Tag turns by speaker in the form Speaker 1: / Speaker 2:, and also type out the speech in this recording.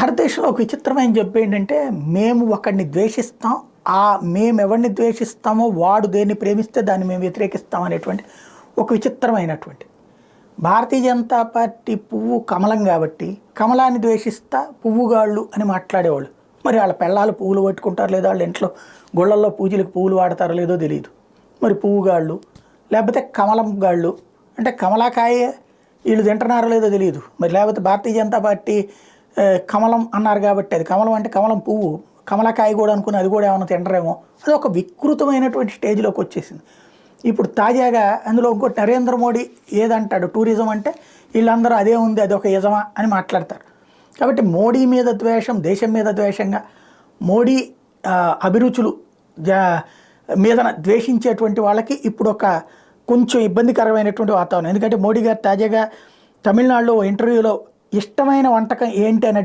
Speaker 1: భారతదేశంలో ఒక విచిత్రమైన జబ్బు ఏంటంటే, మేము ఒకడిని ద్వేషిస్తాం. మేము ఎవరిని ద్వేషిస్తామో వాడు దేన్ని ప్రేమిస్తే దాన్ని మేము వ్యతిరేకిస్తాం అనేటువంటి ఒక విచిత్రమైనటువంటి. భారతీయ జనతా పార్టీ పువ్వు కమలం కాబట్టి, కమలాన్ని ద్వేషిస్తా పువ్వుగాళ్ళు అని మాట్లాడేవాళ్ళు. మరి వాళ్ళ పెళ్ళాలు పువ్వులు పట్టుకుంటారు లేదో, వాళ్ళ ఇంట్లో గుళ్ళల్లో పూజలకు పువ్వులు వాడతారో లేదో తెలియదు. మరి పువ్వుగాళ్ళు లేకపోతే కమలం గాళ్ళు అంటే కమలాకాయ వీళ్ళు తింటున్నారో లేదో తెలియదు. మరి లేకపోతే భారతీయ జనతా పార్టీ కమలం అన్నారు కాబట్టి అది కమలం అంటే కమలం పువ్వు, కమలకాయ కూడా అనుకుని అది కూడా ఏమైనా తినరేమో. అది ఒక వికృతమైనటువంటి స్టేజ్లోకి వచ్చేసింది. ఇప్పుడు తాజాగా అందులో ఇంకోటి నరేంద్ర మోడీ ఏదంటాడు, టూరిజం అంటే వీళ్ళందరూ అదే ఉంది, అది ఒక యజమా అని మాట్లాడతారు. కాబట్టి మోడీ మీద ద్వేషం, దేశం మీద ద్వేషంగా, మోడీ అభిరుచులు మీద ద్వేషించేటువంటి వాళ్ళకి ఇప్పుడు ఒక కొంచెం ఇబ్బందికరమైనటువంటి వాతావరణం. ఎందుకంటే మోడీ గారు తాజాగా తమిళనాడులో ఇంటర్వ్యూలో ఇష్టమైన వంటకం ఏంటి అని